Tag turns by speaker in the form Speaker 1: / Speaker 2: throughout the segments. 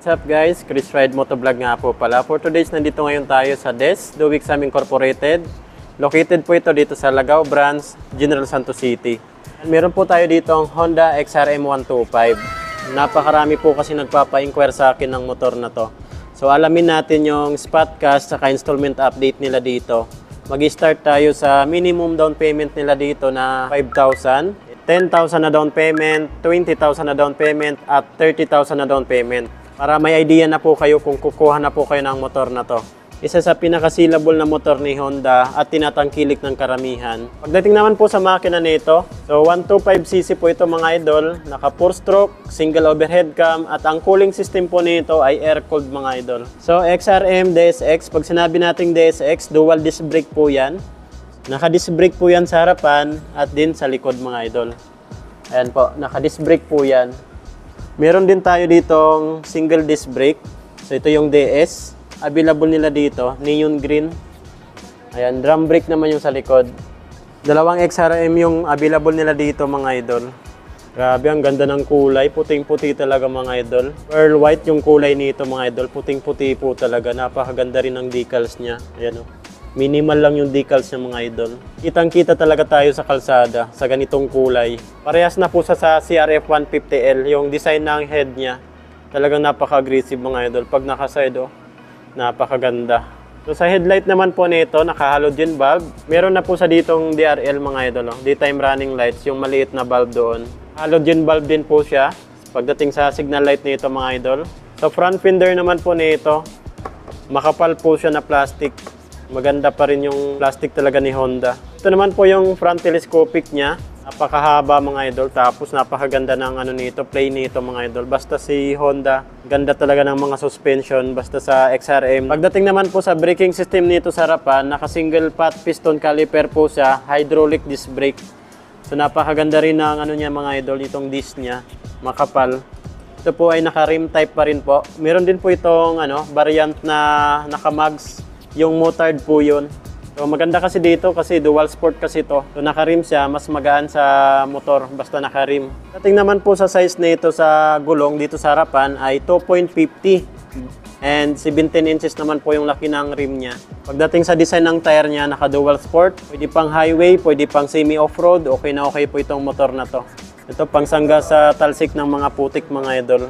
Speaker 1: What's up guys? Chris Ride Motovlog nga po pala. For today's nandito ngayon tayo sa DES, Duwixam Incorporated. Located po ito dito sa Lagao Branch, General Santos City. Meron po tayo dito ang Honda XRM 125. Napakarami po kasi nagpapa-inquire sa akin ng motor na to. So alamin natin yung spot cash at installment update nila dito. Mag-start tayo sa minimum down payment nila dito na 5,000. 10,000 na down payment, 20,000 na down payment, at 30,000 na down payment. Para may idea na po kayo kung kukuha na po kayo ng motor na to. Isa sa pinaka-sellable na motor ni Honda at tinatangkilik ng karamihan. Pagdating naman po sa makina nito, so 125cc po ito mga idol, naka 4-stroke, single overhead cam, at ang cooling system po nito ay air-cooled mga idol. So XRM DSX, pag sinabi nating DSX, dual disc brake po yan. Naka-disc brake po yan sa harapan at din sa likod mga idol. Ayan po, naka-disc brake po yan. Meron din tayo ditong single disc brake. So ito yung DS. Available nila dito, neon green. Ayan, drum brake naman yung sa likod. Dalawang XRM yung available nila dito mga idol. Grabe, ang ganda ng kulay. Puting-puti talaga mga idol. Pearl white yung kulay nito mga idol. Puting-puti po talaga. Napakaganda rin ng decals niya. Ayan o. Minimal lang yung decals niya mga idol. Kitang-kita talaga tayo sa kalsada sa ganitong kulay. Parehas na po sa CRF 150L. Yung design ng head niya, talagang napaka-aggressive mga idol. Pag nakaside, napakaganda. So sa headlight naman po nito, naka-halogen bulb. Meron na po sa ditong DRL mga idol. Daytime running lights, yung maliit na bulb doon. Halogen bulb din po siya pagdating sa signal light nito mga idol. So front fender naman po nito, makapal po siya na plastic. Maganda pa rin yung plastic talaga ni Honda. Ito naman po yung front telescopic niya. Napakahaba mga idol. Tapos napakaganda ng nito, play nito mga idol. Basta si Honda, ganda talaga ng mga suspension. Basta sa XRM. Pagdating naman po sa braking system nito sa harapan, naka single pot piston caliper po siya. Hydraulic disc brake. So napakaganda rin ng niya mga idol. Itong disc niya, makapal. Ito po ay naka rim type pa rin po. Meron din po itong variant na naka mags. Yung motard po yun. So maganda kasi dito kasi dual sport kasi to. So naka-rim siya, mas magaan sa motor basta naka-rim. Dating naman po sa size nito sa gulong dito sa harapan ay 2.50 and 17 inches naman po yung laki ng rim niya. Pagdating sa design ng tire niya, naka-dual sport. Pwede pang highway, pwede pang semi-off-road. Okay na okay po itong motor na to. Ito pang sangga sa talsik ng mga putik mga idol.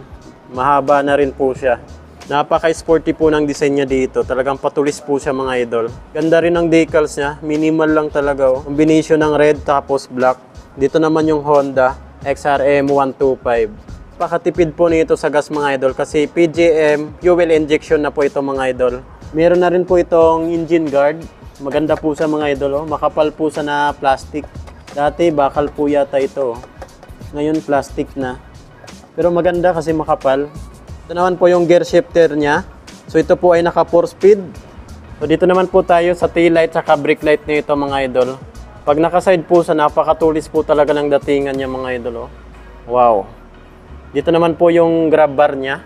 Speaker 1: Mahaba na rin po siya. Napaka-sporty po ng design niya dito. Talagang patulis po siya mga idol. Ganda rin ng decals niya. Minimal lang talaga. Combination ng red tapos black. Dito naman yung Honda XRM 125. Pakatipid po nito sa gas mga idol kasi PGM fuel injection na po ito mga idol. Meron na rin po itong engine guard. Maganda po sa mga idol. Makapal po sa na plastic. Dati bakal po yata ito. Ngayon plastic na. Pero maganda kasi makapal. Ito naman po yung gear shifter niya. So ito po ay naka 4-speed. So dito naman po tayo sa tail light at brake light nito mga idol. Pag naka-side po sa napakatulis po talaga ng datingan niya mga idol. Wow. Dito naman po yung grab bar niya.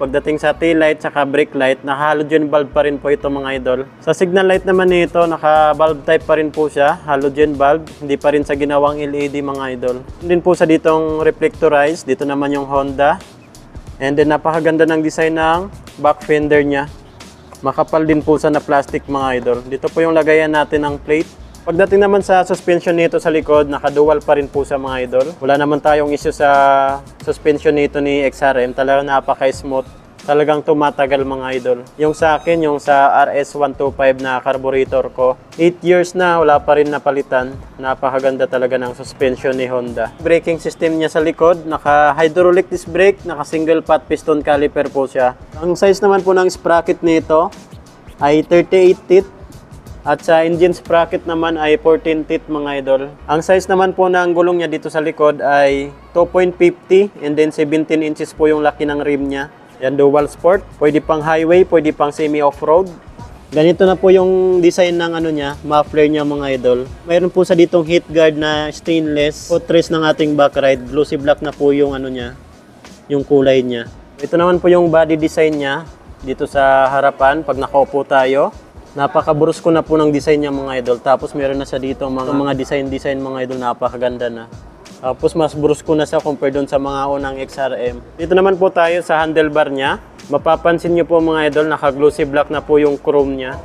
Speaker 1: Pagdating sa tail light at brake light, naka-halogen bulb pa rin po ito mga idol. Sa signal light naman nito, naka-bulb type pa rin po siya. Halogen bulb. Hindi pa rin sa ginawang LED mga idol. Din po sa ditong reflectorized. Dito naman yung Honda. And then napakaganda ng design ng back fender niya. Makapal din po sa na plastic mga idol. Dito po yung lagayan natin ng plate. Pagdating naman sa suspension nito sa likod, naka-dual pa rin po sa mga idol. Wala naman tayong issue sa suspension nito ni XRM. Talagang napaka-smooth. Talagang tumatagal mga idol. Yung sa akin, yung sa RS125 na carburetor ko, 8 years na, wala pa rin napalitan. Napakaganda talaga ng suspension ni Honda. Braking system niya sa likod, naka-hydraulic disc brake, naka-single pot piston caliper po siya. Ang size naman po ng sprocket nito ay 38 teeth. At sa engine sprocket naman ay 14 teeth mga idol. Ang size naman po ng gulong niya dito sa likod ay 2.50 and then 17 inches po yung laki ng rim niya. Yan, dual sport. Pwede pang highway, pwede pang semi-off-road. Ganito na po yung design ng niya, muffler niya mga idol. Mayroon po sa ditong heat guard na stainless. Footrest ng ating backride. Glossy black na po yung niya, yung kulay niya. Ito naman po yung body design niya dito sa harapan pag nakaupo tayo. Napaka-brusko na po ng design niya mga idol. Tapos meron na siya dito mga design mga idol, napakaganda na. Tapos mas brusko na siya compare doon sa mga unang XRM. Dito naman po tayo sa handlebar niya. Mapapansin niyo po mga idol, naka-glossy black na po yung chrome niya.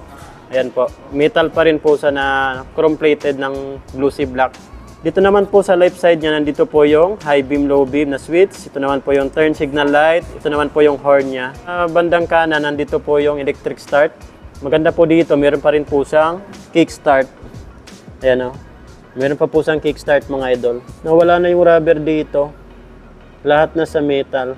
Speaker 1: Ayan po. Metal pa rin po sa na chrome plated ng glossy black. Dito naman po sa left side niya, nandito po yung high beam, low beam na switch. Ito naman po yung turn signal light. Ito naman po yung horn niya. Bandang kanan, nandito po yung electric start. Maganda po dito, meron pa rin po siyang kick start. Ayan o. Meron pa po siyang kick start mga idol. Nawala na yung rubber dito. Lahat na sa metal.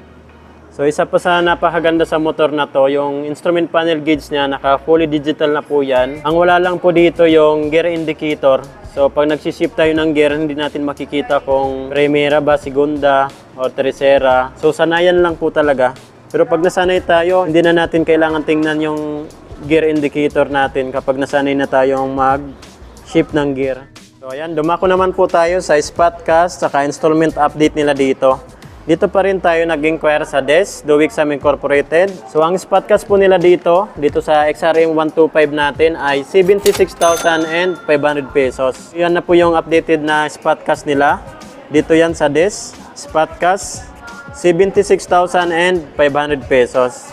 Speaker 1: So isa pa sa napakaganda sa motor na to, yung instrument panel gauge niya, naka fully digital na po yan. Ang wala lang po dito yung gear indicator. So pag nagsishift tayo ng gear, hindi natin makikita kung primera ba, segunda, o tercera. So sanayan lang po talaga. Pero pag nasanay tayo, hindi na natin kailangan tingnan yung gear indicator natin kapag nasanay na tayong mag-shift ng gear. So ayan, dumako naman po tayo sa Spotcast saka installment update nila dito. Dito pa rin tayo nag-inquire sa DES, Duwixam Incorporated. So ang Spotcast po nila dito sa XRM 125 natin ay 76,500 pesos. Yan na po yung updated na Spotcast nila. Dito yan sa DES, Spotcast, 76,500 pesos.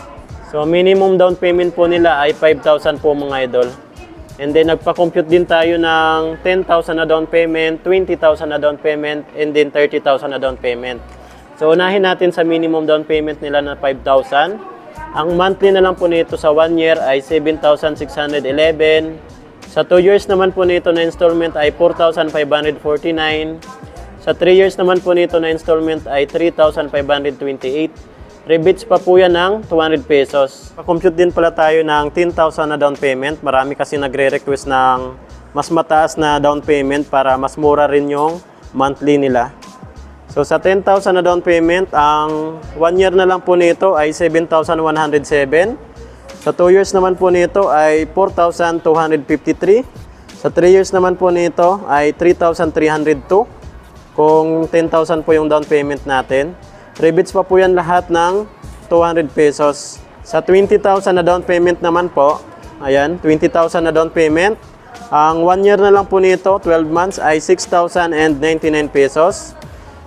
Speaker 1: So minimum down payment po nila ay 5,000 po mga idol. And then nagpa-compute din tayo ng 10,000 na down payment, 20,000 na down payment, and then 30,000 na down payment. So unahin natin sa minimum down payment nila na 5,000. Ang monthly na lang po nito sa 1 year ay 7,611. Sa 2 years naman po nito na installment ay 4,549. Sa 3 years naman po nito na installment ay 3,528. Rebates pa po yan ng 200 pesos. Pa-compute din pala tayo ng 10,000 na down payment. Marami kasi nagre-request ng mas mataas na down payment para mas mura rin yung monthly nila. So sa 10,000 na down payment, ang 1 year na lang po nito ay 7,107. Sa 2 years naman po nito ay 4,253. Sa 3 years naman po nito ay 3,302. Kung 10,000 po yung down payment natin. Rebates pa po yan lahat ng 200 pesos. Sa 20,000 na down payment naman po, ayan, 20,000 na down payment. Ang 1 year na lang po nito, 12 months, ay 6,099 pesos.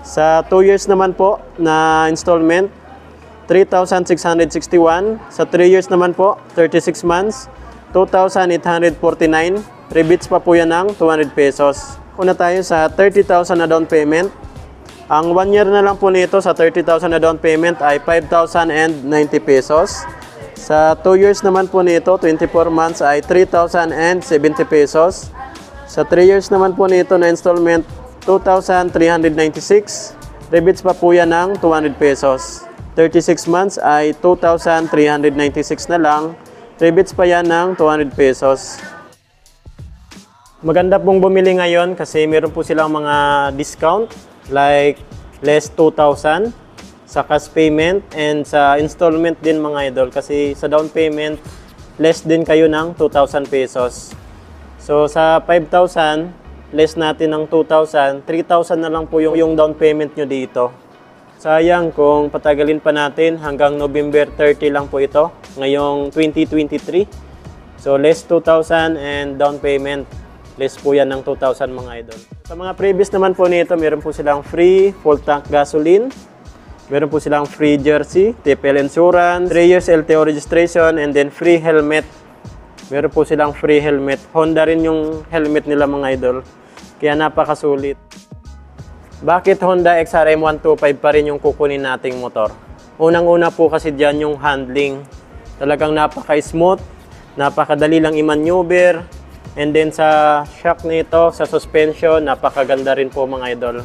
Speaker 1: Sa 2 years naman po na installment, 3,661. Sa 3 years naman po, 36 months, 2,849. Rebates pa po yan ng 200 pesos. Una tayo sa 30,000 na down payment. Ang 1 year na lang po nito sa 30,000 na down payment ay 5,090 pesos. Sa 2 years naman po nito, 24 months ay 3,070 pesos. Sa 3 years naman po nito na installment, 2,396. Rebates pa po yan ng 200 pesos. 36 months ay 2,396 na lang. Rebates pa yan ng 200 pesos. Maganda pong bumili ngayon kasi meron po silang mga discount like less 2,000 sa cash payment and sa installment din mga idol kasi sa down payment less din kayo ng 2,000 pesos. So sa 5,000 less natin ng 2,000, 3,000 na lang po yung down payment nyo dito. Sayang kung patagalin pa natin hanggang November 30 lang po ito, ngayong 2023. So less 2,000 and down payment, less po yan ng 2,000 mga idol. Sa mga previous naman po nito, meron po silang free full tank gasoline, meron po silang free jersey, TPL insurance, 3 years LTO registration, and then free helmet. Meron po silang free helmet. Honda rin yung helmet nila mga idol. Kaya napakasulit. Bakit Honda XRM 125 pa rin yung kukunin nating motor? Unang-una po kasi dyan yung handling. Talagang napaka-smooth, napakadali lang i-maneuver. And then sa shock nito, sa suspension, napakaganda rin po mga idol.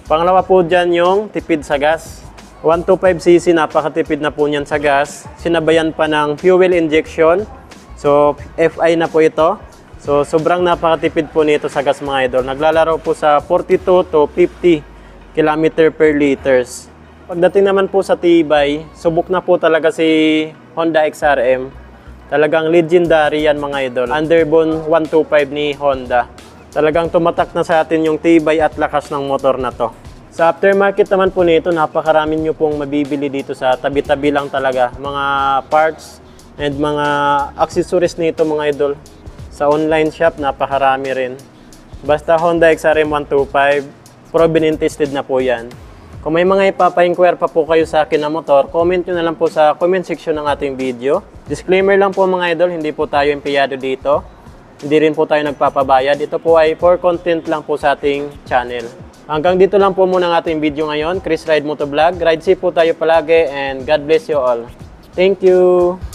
Speaker 1: Pangalawa po dyan yung tipid sa gas. 125cc, napakatipid na po niyan sa gas. Sinabayan pa ng fuel injection. So, FI na po ito. So, sobrang napakatipid po nito sa gas mga idol. Naglalaro po sa 42 to 50 km per liters. Pagdating naman po sa tibay, subok na po talaga si Honda XRM. Talagang legendary yan mga idol. Underbone 125 ni Honda. Talagang tumatak na sa atin yung tibay at lakas ng motor na to. Sa aftermarket naman po nito, napakarami nyo pong mabibili dito sa tabi-tabi lang talaga. Mga parts and mga accessories nito mga idol. Sa online shop, napakarami rin. Basta Honda XRM 125, proven and tested na po yan. Kung may mga ipapa-inquire pa po kayo sa akin na motor, comment nyo na lang po sa comment section ng ating video. Disclaimer lang po mga idol, hindi po tayo empleyado dito. Hindi rin po tayo nagpapabayad. Ito po ay for content lang po sa ating channel. Hanggang dito lang po muna ang ating video ngayon. Chris Ride Motovlog. Ride safe po tayo palagi and God bless you all. Thank you!